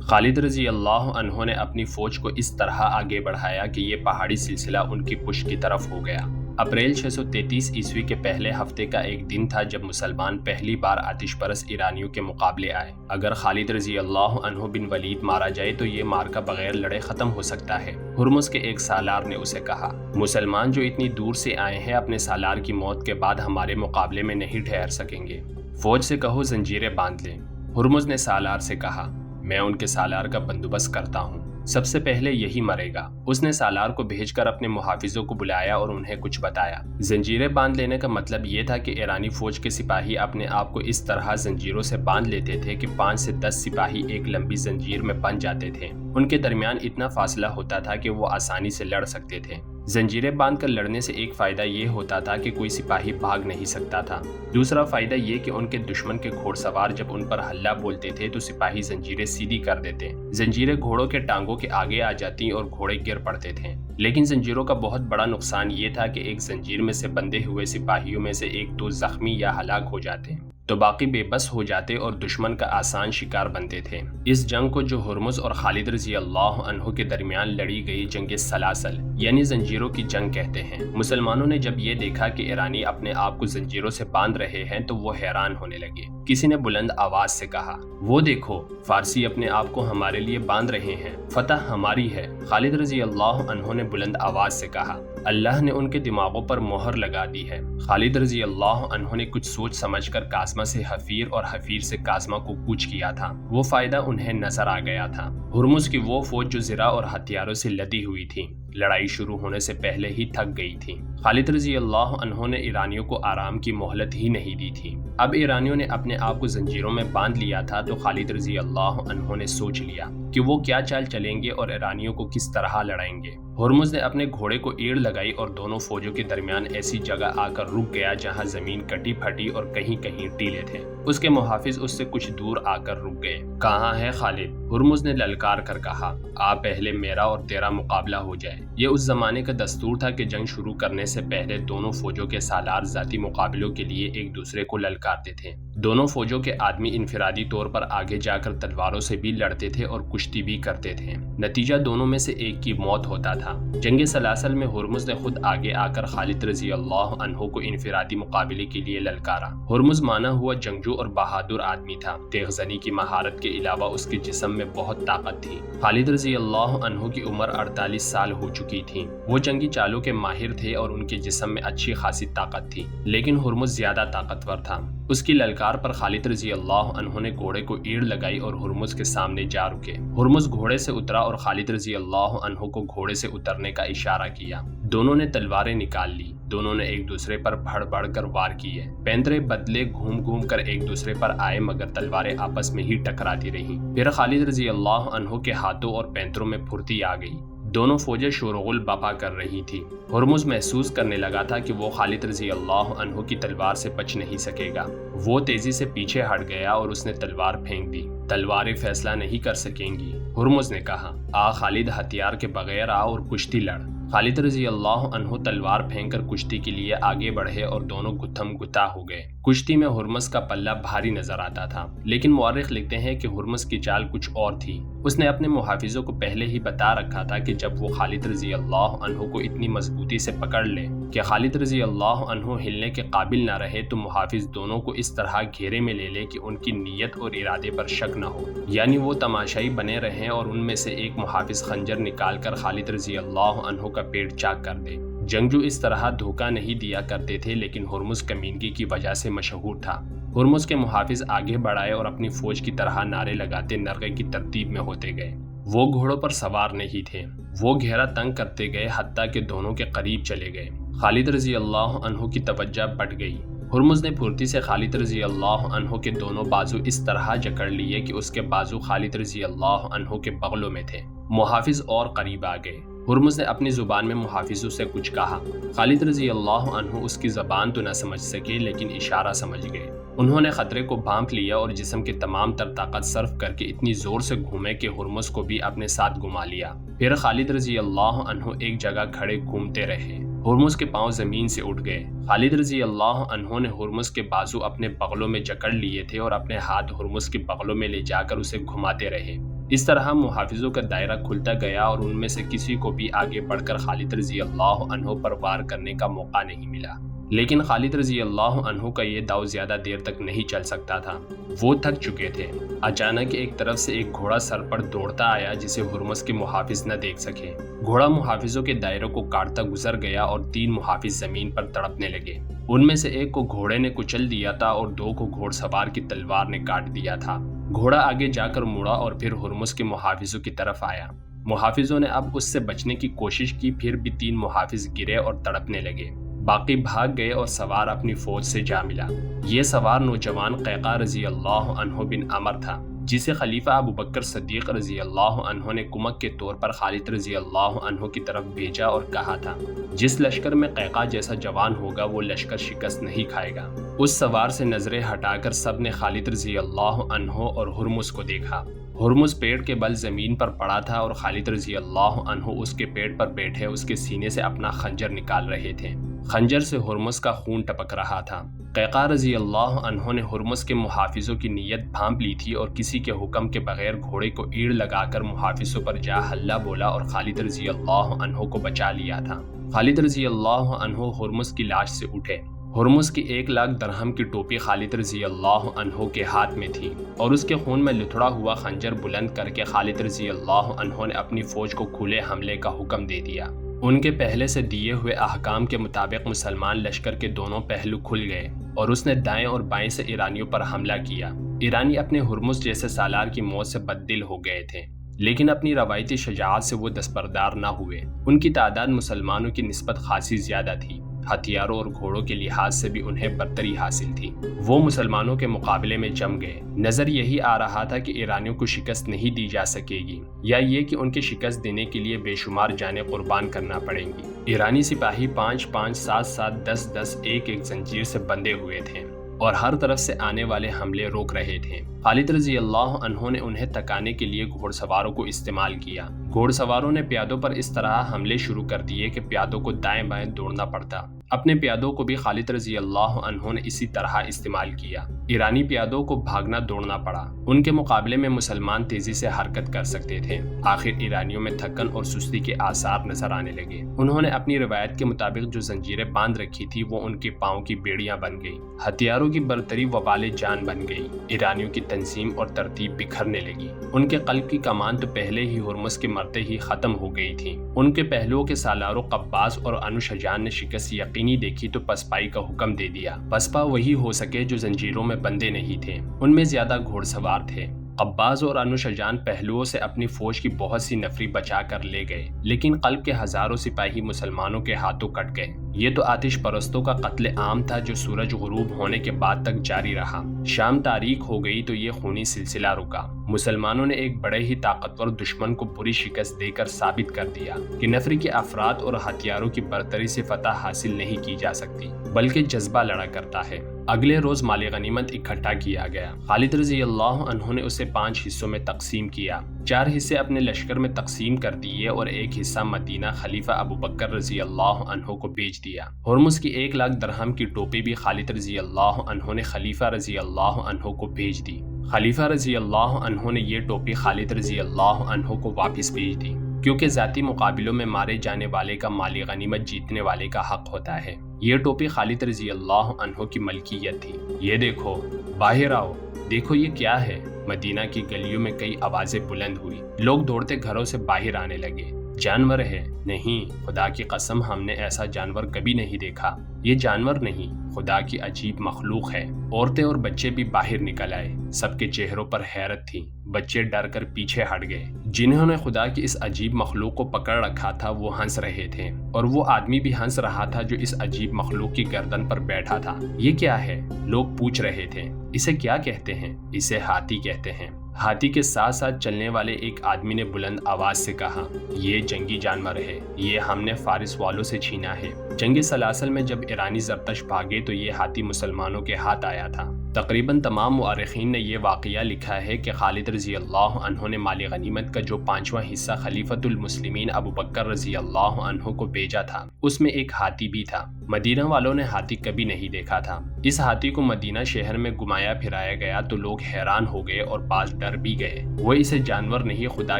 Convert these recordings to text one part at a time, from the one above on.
خالد رضی اللہ عنہ نے اپنی فوج کو اس طرح آگے بڑھایا کہ یہ پہاڑی سلسلہ ان کی پشت کی طرف ہو گیا۔ اپریل 633 عیسوی کے پہلے ہفتے کا ایک دن تھا جب مسلمان پہلی بار آتش پرس ایرانیوں کے مقابلے آئے۔ اگر خالد رضی اللہ عنہ بن ولید مارا جائے تو یہ مارکا بغیر لڑے ختم ہو سکتا ہے۔ ہرمز کے ایک سالار نے اسے کہا، مسلمان جو اتنی دور سے آئے ہیں اپنے سالار کی موت کے بعد ہمارے مقابلے میں نہیں ٹھہر سکیں گے۔ فوج سے کہو زنجیریں باندھ لیں۔ ہرمز نے سالار سے کہا، میں ان کے سالار کا بندوبست کرتا ہوں، سب سے پہلے یہی مرے گا۔ اس نے سالار کو بھیج کر اپنے محافظوں کو بلایا اور انہیں کچھ بتایا۔ زنجیریں باندھ لینے کا مطلب یہ تھا کہ ایرانی فوج کے سپاہی اپنے آپ کو اس طرح زنجیروں سے باندھ لیتے تھے کہ 5 سے 10 سپاہی ایک لمبی زنجیر میں بندھ جاتے تھے۔ ان کے درمیان اتنا فاصلہ ہوتا تھا کہ وہ آسانی سے لڑ سکتے تھے۔ زنجیریں باندھ کر لڑنے سے ایک فائدہ یہ ہوتا تھا کہ کوئی سپاہی بھاگ نہیں سکتا تھا۔ دوسرا فائدہ یہ کہ ان کے دشمن کے گھوڑ سوار جب ان پر حملہ بولتے تھے تو سپاہی زنجیریں سیدھی کر دیتے۔ زنجیریں گھوڑوں کے ٹانگوں کے آگے آ جاتی اور گھوڑے گر پڑتے تھے۔ لیکن زنجیروں کا بہت بڑا نقصان یہ تھا کہ ایک زنجیر میں سے بندھے ہوئے سپاہیوں میں سے ایک دو زخمی یا ہلاک ہو جاتے تو باقی بے بس ہو جاتے اور دشمن کا آسان شکار بنتے تھے۔ اس جنگ کو جو ہرمز اور خالد رضی اللہ عنہ کے درمیان لڑی گئی جنگ سلاسل یعنی زنجیروں کی جنگ کہتے ہیں۔ مسلمانوں نے جب یہ دیکھا کہ ایرانی اپنے آپ کو زنجیروں سے باندھ رہے ہیں تو وہ حیران ہونے لگے۔ کسی نے بلند آواز سے کہا، وہ دیکھو فارسی اپنے آپ کو ہمارے لیے باندھ رہے ہیں، فتح ہماری ہے۔ خالد رضی اللہ عنہ نے بلند آواز سے کہا، اللہ نے ان کے دماغوں پر مہر لگا دی ہے۔ خالد رضی اللہ عنہ نے کچھ سوچ سمجھ کر قاسمہ سے حفیر اور حفیر سے قاسمہ کو کوچ کیا تھا۔ وہ فائدہ انہیں نظر آ گیا تھا۔ ہرمز کی وہ فوج جو زرہ اور ہتھیاروں سے لدی ہوئی تھی، لڑائی شروع ہونے سے پہلے ہی تھک گئی تھی۔ خالد رضی اللہ عنہ نے ایرانیوں کو آرام کی مہلت ہی نہیں دی تھی۔ اب ایرانیوں نے اپنے آپ کو زنجیروں میں باندھ لیا تھا تو خالد رضی اللہ عنہ نے سوچ لیا کہ وہ کیا چال چلیں گے اور ایرانیوں کو کس طرح لڑائیں گے۔ ہرمز نے اپنے گھوڑے کو ایڑ لگائی اور دونوں فوجوں کے درمیان ایسی جگہ آ کر رک گیا جہاں زمین کٹی پھٹی اور کہیں کہیں ٹیلے تھے۔ اس کے محافظ اس سے کچھ دور آ کر رک گئے۔ کہاں ہے خالد؟ ہرمز نے للکار کر کہا، آ پہلے میرا اور تیرا مقابلہ ہو جائے۔ یہ اس زمانے کا دستور تھا کہ جنگ شروع کرنے سے پہلے دونوں فوجوں کے سالار ذاتی مقابلوں کے لیے ایک دوسرے کو للکارتے تھے۔ دونوں فوجوں کے آدمی انفرادی طور پر آگے جا کر تلواروں سے بھی لڑتے تھے اور کشتی بھی کرتے تھے۔ نتیجہ دونوں میں سے ایک کی موت ہوتا تھا۔ جنگ سلاسل میں ہرمز نے خود آگے آ کر خالد رضی اللہ عنہ کو انفرادی مقابلے کے لیے للکارا۔ ہرمز مانا ہوا جنگجو اور بہادر آدمی تھا۔ تیغ زنی کی مہارت کے علاوہ اس کے جسم میں بہت طاقت تھی۔ خالد رضی اللہ عنہ کی عمر 48 سال ہو چکی تھی۔ وہ جنگی چالوں کے ماہر تھے اور ان کے جسم میں اچھی خاصی طاقت تھی، لیکن ہرمز زیادہ طاقتور تھا۔ اس کی للکار پر خالد رضی اللہ عنہ نے گھوڑے کو ایڑ لگائی اور ہرمز کے سامنے جا رکے۔ ہرمز گھوڑے سے اترا اور خالد رضی اللہ عنہ کو گھوڑے سے اترنے کا اشارہ کیا۔ دونوں نے تلواریں نکال لی۔ دونوں نے ایک دوسرے پر بڑھ بڑھ کر وار کیے۔ پینترے بدلے گھوم گھوم کر ایک دوسرے پر آئے مگر تلواریں آپس میں ہی ٹکراتی رہیں۔ پھر خالد رضی اللہ عنہ کے ہاتھوں اور پینتروں میں پھرتی آ گئی۔ دونوں فوجیں شورغل بپا کر رہی تھی۔ ہرمز محسوس کرنے لگا تھا کہ وہ خالد رضی اللہ عنہ کی تلوار سے بچ نہیں سکے گا۔ وہ تیزی سے پیچھے ہٹ گیا اور اس نے تلوار پھینک دی۔ تلواریں فیصلہ نہیں کر سکیں گی، ہرمز نے کہا۔ آ خالد، ہتھیار کے بغیر آ اور کشتی لڑ۔ خالد رضی اللہ عنہ تلوار پھینک کر کشتی کے لیے آگے بڑھے اور دونوں گتھم گتا ہو گئے۔ کشتی میں ہرمز کا پلہ بھاری نظر آتا تھا، لیکن مورخ لکھتے ہیں کہ ہرمز کی چال کچھ اور تھی۔ اس نے اپنے محافظوں کو پہلے ہی بتا رکھا تھا کہ جب وہ خالد رضی اللہ عنہ کو اتنی مضبوطی سے پکڑ لے کہ خالد رضی اللہ عنہ ہلنے کے قابل نہ رہے تو محافظ دونوں کو اس طرح گھیرے میں لے لے کہ ان کی نیت اور ارادے پر شک نہ ہو، یعنی وہ تماشائی بنے رہیں اور ان میں سے ایک محافظ خنجر نکال کر خالد رضی اللہ عنہ کا پیٹ چاک کر دے۔ جنگجو اس طرح دھوکہ نہیں دیا کرتے تھے، لیکن ہرمز کمینگی کی وجہ سے مشہور تھا۔ ہرمز کے محافظ آگے بڑھائے اور اپنی فوج کی طرح نعرے لگاتے نرغے کی ترتیب میں ہوتے گئے۔ وہ گھوڑوں پر سوار نہیں تھے۔ وہ گھیرا تنگ کرتے گئے حتیٰ کہ دونوں کے قریب چلے گئے۔ خالد رضی اللہ عنہ کی توجہ بٹ گئی۔ ہرمز نے پھرتی سے خالد رضی اللہ عنہ کے دونوں بازو اس طرح جکڑ لیے کہ اس کے بازو خالد رضی اللہ عنہ کے بغلوں میں تھے۔ محافظ اور قریب آ گئے۔ ہرمز نے اپنی زبان میں محافظوں سے کچھ کہا۔ خالد رضی اللہ عنہ اس کی زبان تو نہ سمجھ سکے لیکن اشارہ سمجھ گئے۔ انہوں نے خطرے کو بھانپ لیا اور جسم کی تمام تر طاقت صرف کر کے اتنی زور سے گھومے کہ ہرمز کو بھی اپنے ساتھ گھما لیا۔ پھر خالد رضی اللہ عنہ ایک جگہ کھڑے گھومتے رہے۔ ہرمز کے پاؤں زمین سے اٹھ گئے۔ خالد رضی اللہ عنہ نے ہرمز کے بازو اپنے بغلوں میں جکڑ لیے تھے اور اپنے ہاتھ ہرمز کے بغلوں میں لے جا کر اسے گھماتے رہے۔ اس طرح محافظوں کا دائرہ کھلتا گیا اور ان میں سے کسی کو بھی آگے بڑھ کر خالد رضی اللہ عنہ پر وار کرنے کا موقع نہیں ملا۔ لیکن خالد رضی اللہ عنہ کا یہ داؤ زیادہ دیر تک نہیں چل سکتا تھا، وہ تھک چکے تھے۔ اچانک ایک طرف سے ایک گھوڑا سر پر دوڑتا آیا جسے ہرمز کے محافظ نہ دیکھ سکے۔ گھوڑا محافظوں کے دائروں کو کاٹتا گزر گیا اور 3 محافظ زمین پر تڑپنے لگے۔ ان میں سے ایک کو گھوڑے نے کچل دیا تھا اور 2 کو گھوڑ سوار کی تلوار نے کاٹ دیا تھا۔ گھوڑا آگے جا کر مڑا اور پھر ہرمز کے محافظوں کی طرف آیا۔ محافظوں نے اب اس سے بچنے کی کوشش کی، پھر بھی 3 محافظ گرے اور تڑپنے لگے۔ باقی بھاگ گئے اور سوار اپنی فوج سے جا ملا۔ یہ سوار نوجوان قیقاع رضی اللہ عنہ بن عمر تھا، جسے خلیفہ ابوبکر صدیق رضی اللہ عنہ نے کمک کے طور پر خالد رضی اللہ عنہ کی طرف بھیجا اور کہا تھا، جس لشکر میں قیقاع جیسا جوان ہوگا وہ لشکر شکست نہیں کھائے گا۔ اس سوار سے نظریں ہٹا کر سب نے خالد رضی اللہ عنہ اور ہرمز کو دیکھا۔ ہرمز پیٹ کے بل زمین پر پڑا تھا اور خالد رضی اللہ عنہ اس کے پیٹ پر بیٹھے اس کے سینے سے اپنا خنجر نکال رہے تھے۔ خنجر سے ہرمز کا خون ٹپک رہا تھا۔ قیقاع رضی اللہ عنہ نے ہرمز کے محافظوں کی نیت بھانپ لی تھی اور کسی کے حکم کے بغیر گھوڑے کو ایڑ لگا کر محافظوں پر جا حلہ بولا اور خالد رضی اللہ عنہ کو بچا لیا تھا۔ خالد رضی اللہ عنہ ہرمز کی لاش سے اٹھے۔ ہرمز کی 1 لاکھ درہم کی ٹوپی خالد رضی اللہ عنہ کے ہاتھ میں تھی اور اس کے خون میں لتھڑا ہوا خنجر بلند کر کے خالد رضی اللہ عنہ نے اپنی فوج کو کھلے حملے کا حکم دے دیا۔ ان کے پہلے سے دیے ہوئے احکام کے مطابق مسلمان لشکر کے دونوں پہلو کھل گئے اور اس نے دائیں اور بائیں سے ایرانیوں پر حملہ کیا۔ ایرانی اپنے ہرمز جیسے سالار کی موت سے بددل ہو گئے تھے، لیکن اپنی روایتی شجاعت سے وہ دستبردار نہ ہوئے۔ ان کی تعداد مسلمانوں کی نسبت خاصی زیادہ تھی، ہتھیاروں اور گھوڑوں کے لحاظ سے بھی انہیں برتری حاصل تھی۔ وہ مسلمانوں کے مقابلے میں جم گئے۔ نظر یہی آ رہا تھا کہ ایرانیوں کو شکست نہیں دی جا سکے گی، یا یہ کہ ان کے شکست دینے کے لیے بے شمار جانیں قربان کرنا پڑیں گی۔ ایرانی سپاہی 5-5، 7-7، 10-10 ایک زنجیر سے بندھے ہوئے تھے اور ہر طرف سے آنے والے حملے روک رہے تھے۔ خالد رضی اللہ عنہ نے انہیں تکانے کے لیے گھوڑ سواروں کو استعمال کیا۔ گھوڑ سواروں نے پیادوں پر اس طرح حملے شروع کر دیے کہ پیادوں کو دائیں بائیں دوڑنا پڑتا۔ اپنے پیادوں کو بھی خالد رضی اللہ عنہ نے اسی طرح استعمال کیا۔ ایرانی پیادوں کو بھاگنا دوڑنا پڑا۔ ان کے مقابلے میں مسلمان تیزی سے حرکت کر سکتے تھے۔ آخر ایرانیوں میں تھکن اور سستی کے آثار نظر آنے لگے۔ انہوں نے اپنی روایت کے مطابق جو زنجیریں باندھ رکھی تھی وہ ان کے پاؤں کی بیڑیاں بن گئی۔ ہتھیاروں کی برتری وبال جان بن گئی۔ ایرانیوں کی تنظیم اور ترتیب بکھرنے لگی۔ ان کے قلب کی کمان تو پہلے ہی ہرمز کے مرتے ہی ختم ہو گئی تھی۔ ان کے پہلوؤں کے سالاروں قباس اور انوشجان نے شکست یقینی دیکھی تو پسپائی کا حکم دے دیا۔ پسپا وہی ہو سکے جو زنجیروں میں بندے نہیں تھے۔ ان میں زیادہ گھوڑ سوار تھے۔ قباس اور انوشجان پہلوؤں سے اپنی فوج کی بہت سی نفری بچا کر لے گئے، لیکن قلب کے ہزاروں سپاہی مسلمانوں کے ہاتھوں کٹ گئے۔ یہ تو آتش پرستوں کا قتل عام تھا جو سورج غروب ہونے کے بعد تک جاری رہا۔ شام تاریک ہو گئی تو یہ خونی سلسلہ رکا۔ مسلمانوں نے ایک بڑے ہی طاقتور دشمن کو بری شکست دے کر ثابت کر دیا کہ نفری کے افراد اور ہتھیاروں کی برتری سے فتح حاصل نہیں کی جا سکتی، بلکہ جذبہ لڑا کرتا ہے۔ اگلے روز مال غنیمت اکٹھا کیا گیا۔ خالد رضی اللہ عنہ نے اسے 5 حصوں میں تقسیم کیا۔ 4 حصے اپنے لشکر میں تقسیم کر دیے اور ایک حصہ مدینہ خلیفہ ابوبکر رضی اللہ عنہ کو بیچ دیا۔ ہرمز کی 1 لاکھ درہم کی ٹوپی بھی خالد رضی اللہ عنہ نے خلیفہ رضی اللہ عنہ کو بھیج دی۔ خلیفہ رضی اللہ عنہ نے یہ ٹوپی خالد رضی اللہ عنہ کو واپس بھیج دی، کیونکہ ذاتی مقابلوں میں مارے جانے والے کا مالی غنیمت جیتنے والے کا حق ہوتا ہے۔ یہ ٹوپی خالد رضی اللہ عنہ کی ملکیت تھی۔ یہ دیکھو، باہر آؤ، دیکھو یہ کیا ہے۔ مدینہ کی گلیوں میں کئی آوازیں بلند ہوئی۔ لوگ دوڑتے گھروں سے باہر آنے لگے۔ جانور ہے؟ نہیں، خدا کی قسم ہم نے ایسا جانور کبھی نہیں دیکھا۔ یہ جانور نہیں، خدا کی عجیب مخلوق ہے۔ عورتیں اور بچے بھی باہر نکل آئے۔ سب کے چہروں پر حیرت تھی۔ بچے ڈر کر پیچھے ہٹ گئے۔ جنہوں نے خدا کی اس عجیب مخلوق کو پکڑ رکھا تھا وہ ہنس رہے تھے، اور وہ آدمی بھی ہنس رہا تھا جو اس عجیب مخلوق کی گردن پر بیٹھا تھا۔ یہ کیا ہے؟ لوگ پوچھ رہے تھے۔ اسے کیا کہتے ہیں؟ اسے ہاتھی کہتے ہیں۔ ہاتھی کے ساتھ ساتھ چلنے والے ایک آدمی نے بلند آواز سے کہا، یہ جنگی جانور ہے، یہ ہم نے فارس والوں سے چھینا ہے۔ جنگ سلاسل میں جب ایرانی زرتش بھاگے تو یہ ہاتھی مسلمانوں کے ہاتھ آیا تھا۔ تقریباً تمام مورخین نے یہ واقعہ لکھا ہے کہ خالد رضی اللہ عنہ نے مال غنیمت کا جو 5واں حصہ خلیفۃ المسلمین ابوبکر رضی اللہ عنہ کو بھیجا تھا اس میں ایک ہاتھی بھی تھا۔ مدینہ والوں نے ہاتھی کبھی نہیں دیکھا تھا۔ اس ہاتھی کو مدینہ شہر میں گھمایا پھرایا گیا تو لوگ حیران ہو گئے اور بعض ڈر بھی گئے۔ وہ اسے جانور نہیں خدا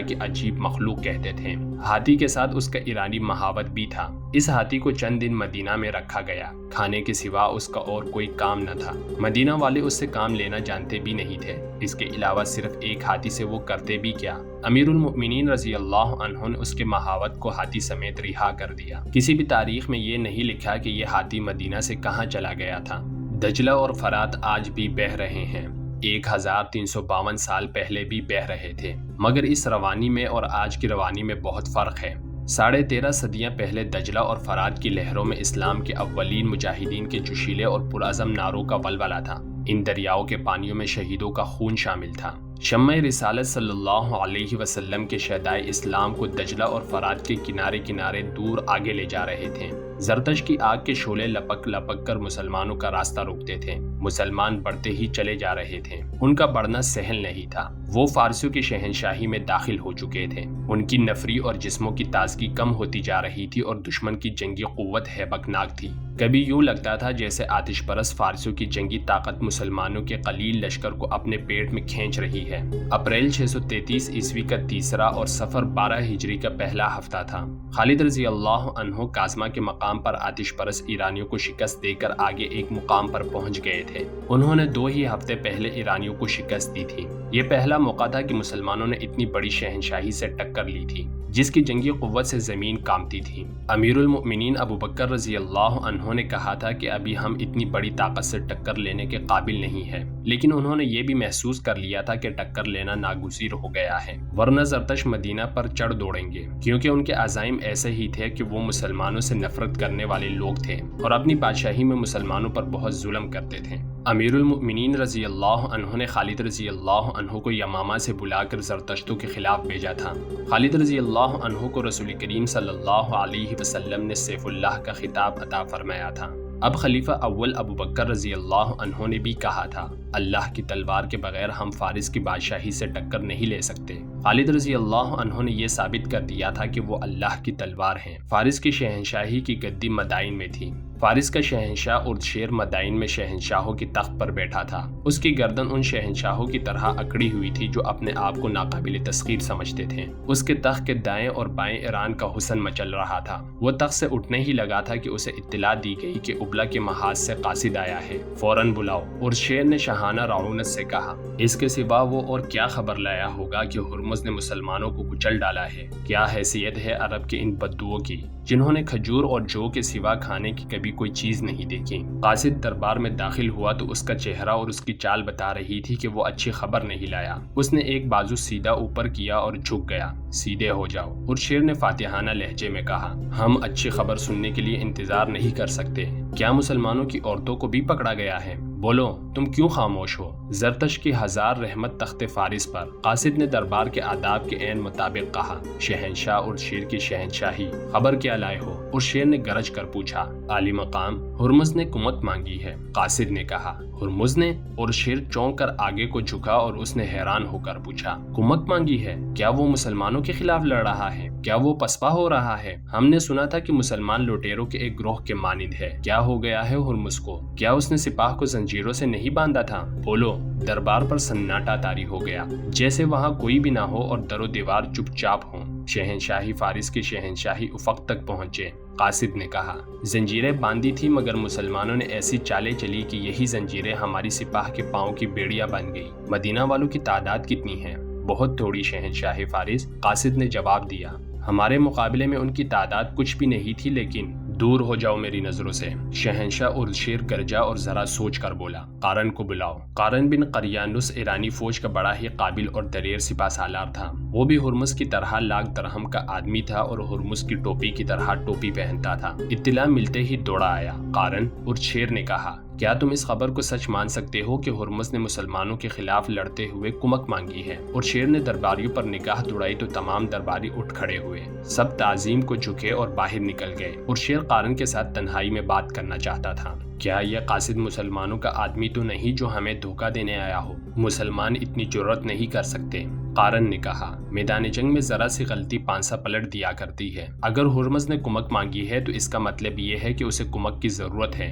کی عجیب مخلوق کہتے تھے۔ ہاتھی کے ساتھ اس کا ایرانی محاوت بھی تھا۔ اس ہاتھی کو چند دن مدینہ میں رکھا گیا، کھانے کے سوا اس کا اور کوئی کام نہ تھا۔ مدینہ والے اس سے کام لینا جانتے بھی نہیں تھے، اس کے علاوہ صرف ایک ہاتھی سے وہ کرتے بھی کیا۔ امیر المؤمنین رضی اللہ عنہ نے اس کے محاوت کو ہاتھی سمیت رہا کر دیا۔ کسی بھی تاریخ میں یہ نہیں لکھا کہ یہ ہاتھی مدینہ سے کہاں چلا گیا تھا۔ دجلہ اور فرات آج بھی بہہ رہے ہیں، 1352 سال پہلے بھی بہہ رہے تھے، مگر اس روانی میں اور آج کی روانی میں بہت فرق ہے۔ 13.5 صدیاں پہلے دجلہ اور فرات کی لہروں میں اسلام کے اولین مجاہدین کے جوشیلے اور پرعزم نعروں کا ولولہ تھا۔ ان دریاؤں کے پانیوں میں شہیدوں کا خون شامل تھا۔ شمع رسالت صلی اللہ علیہ وسلم کے شہدائے اسلام کو دجلہ اور فرات کے کنارے کنارے دور آگے لے جا رہے تھے۔ زرتش کی آگ کے شعلے لپک لپک کر مسلمانوں کا راستہ روکتے تھے۔ مسلمان بڑھتے ہی چلے جا رہے تھے، ان کا بڑھنا سہل نہیں تھا۔ وہ فارسیوں کی شہنشاہی میں داخل ہو چکے تھے، ان کی نفری اور جسموں کی تازگی کم ہوتی جا رہی تھی اور دشمن کی جنگی قوت ہیبتناک تھی۔ کبھی یوں لگتا تھا جیسے آتش پرست فارسیوں کی جنگی طاقت مسلمانوں کے قلیل لشکر کو اپنے پیٹ میں کھینچ رہی ہے۔ اپریل 633 عیسوی کا تیسرا اور صفر 12 ہجری کا پہلا ہفتہ تھا۔ خالد رضی اللہ عنہ کازما کے مقام پر آتش پرست ایرانیوں کو شکست دے کر آگے ایک مقام پر پہنچ گئے تھے۔ انہوں نے 2 ہی ہفتے پہلے ایرانیوں کو شکست دی تھی۔ یہ پہلا موقع تھا کہ مسلمانوں نے اتنی بڑی شہنشاہی سے ٹکر لی تھی جس کی جنگی قوت سے زمین کانپتی تھی۔ امیر المؤمنین ابو بکر رضی اللہ عنہ نے کہا تھا کہ ابھی ہم اتنی بڑی طاقت سے ٹکر لینے کے قابل نہیں ہیں، لیکن انہوں نے یہ بھی محسوس کر لیا تھا کہ ٹکر لینا ناگزیر ہو گیا ہے، ورنہ زرتش مدینہ پر چڑھ دوڑیں گے، کیونکہ ان کے عزائم ایسے ہی تھے کہ وہ مسلمانوں سے نفرت کرنے والے لوگ تھے اور اپنی بادشاہی میں مسلمانوں پر بہت ظلم کرتے تھے۔ امیر المؤمنین رضی اللہ عنہ نے خالد رضی اللہ عنہ کو یمامہ سے بلا کر زرتشتوں کے خلاف بھیجا تھا۔ خالد رضی اللہ عنہ کو رسول کریم صلی اللہ علیہ وسلم نے سیف اللہ کا خطاب عطا فرمایا تھا۔ اب خلیفہ اول ابو بکر رضی اللہ عنہ نے بھی کہا تھا، اللہ کی تلوار کے بغیر ہم فارس کی بادشاہی سے ٹکر نہیں لے سکتے۔ خالد رضی اللہ عنہ نے یہ ثابت کر دیا تھا کہ وہ اللہ کی تلوار ہیں۔ فارس کی شہنشاہی کی گدی مدائن میں تھی۔ فارس کا شہنشاہ اردشیر مدائن میں شہنشاہوں کی تخت پر بیٹھا تھا۔ اس کی گردن ان شہنشاہوں کی طرح اکڑی ہوئی تھی جو اپنے آپ کو ناقابل تسخیر سمجھتے تھے۔ اس کے تخت کے دائیں اور بائیں ایران کا حسن مچل رہا تھا۔ وہ تخت سے اٹھنے ہی لگا تھا کہ اسے اطلاع دی گئی کہ ابلا کے محاذ سے قاصد آیا ہے، فوراً بلاؤ۔ اردشیر نے شاہانہ رعونت سے کہا، اس کے سوا وہ اور کیا خبر لایا ہوگا کہ ہرمز نے مسلمانوں کو کچل ڈالا ہے؟ کیا حیثیت ہے عرب کے ان بدوؤں کی جنہوں نے کھجور اور جو کے سوا کھانے کی کبھی کوئی چیز نہیں دیکھی؟ قاصد دربار میں داخل ہوا تو اس کا چہرہ اور اس کی چال بتا رہی تھی کہ وہ اچھی خبر نہیں لایا۔ اس نے ایک بازو سیدھا اوپر کیا اور جھک گیا۔ سیدھے ہو جاؤ، اردشیر نے فاتحانہ لہجے میں کہا، ہم اچھی خبر سننے کے لیے انتظار نہیں کر سکتے۔ کیا مسلمانوں کی عورتوں کو بھی پکڑا گیا ہے؟ بولو، تم کیوں خاموش ہو؟ زرتش کی ہزار رحمت تخت فارس پر۔ قاصد نے دربار کے آداب کے عین مطابق کہا، شہنشاہ اردشیر کی شہنشاہی، خبر کیا لائے ہو؟ اردشیر نے گرج کر پوچھا، عالی مقام، ہرمز نے کمک مانگی ہے۔ قاصد نے کہا، ہرمز نے؟ اردشیر چونک کر آگے کو جھکا اور اس نے حیران ہو کر پوچھا، کمک مانگی ہے؟ کیا وہ مسلمانوں کے خلاف لڑ رہا ہے؟ کیا وہ پسپا ہو رہا ہے؟ ہم نے سنا تھا کہ مسلمان لوٹیروں کے ایک گروہ کے مانند ہے۔ کیا ہو گیا ہے ہرمز کو؟ کیا اس نے سپاہ کو زنجیروں سے نہیں باندھا تھا؟ بولو۔ دربار پر سناٹا طاری ہو گیا، جیسے وہاں کوئی بھی نہ ہو اور در و دیوار چپ چاپ ہوں۔ شہنشاہی فارس کی شہنشاہی افق تک پہنچے۔ قاصد نے کہا، زنجیریں باندھی تھی مگر مسلمانوں نے ایسی چالیں چلی کہ یہی زنجیریں ہماری سپاہ کے پاؤں کی بیڑیاں بن گئی۔ مدینہ والوں کی تعداد کتنی ہے؟ بہت تھوڑی شہنشاہ فارس، قاصد نے جواب دیا۔ ہمارے مقابلے میں ان کی تعداد کچھ بھی نہیں تھی، لیکن دور ہو جاؤ میری نظروں سے۔ شہنشاہ اردشیر گرجا اور ذرا سوچ کر بولا، قارن کو بلاؤ۔ قارن بن قریانوس ایرانی فوج کا بڑا ہی قابل اور دلیر سپہ سالار تھا۔ وہ بھی ہرمز کی طرح لاکھ درہم کا آدمی تھا اور ہرمز کی ٹوپی کی طرح ٹوپی پہنتا تھا۔ اطلاع ملتے ہی دوڑا آیا۔ قارن، اردشیر نے کہا، کیا تم اس خبر کو سچ مان سکتے ہو کہ ہرمز نے مسلمانوں کے خلاف لڑتے ہوئے کمک مانگی ہے؟ اردشیر نے درباریوں پر نگاہ دوڑائی تو تمام درباری اٹھ کھڑے ہوئے، سب تعظیم کو جھکے اور باہر نکل گئے۔ اردشیر قارن کے ساتھ تنہائی میں بات کرنا چاہتا تھا۔ کیا یہ قاصد مسلمانوں کا آدمی تو نہیں جو ہمیں دھوکہ دینے آیا ہو؟ مسلمان اتنی جرأت نہیں کر سکتے۔ قارن نے کہا، میدان جنگ میں ذرا سی غلطی پانسا پلٹ دیا کرتی ہے۔ اگر ہرمز نے کمک مانگی ہے تو اس کا مطلب یہ ہے کہ اسے کمک کی ضرورت ہے۔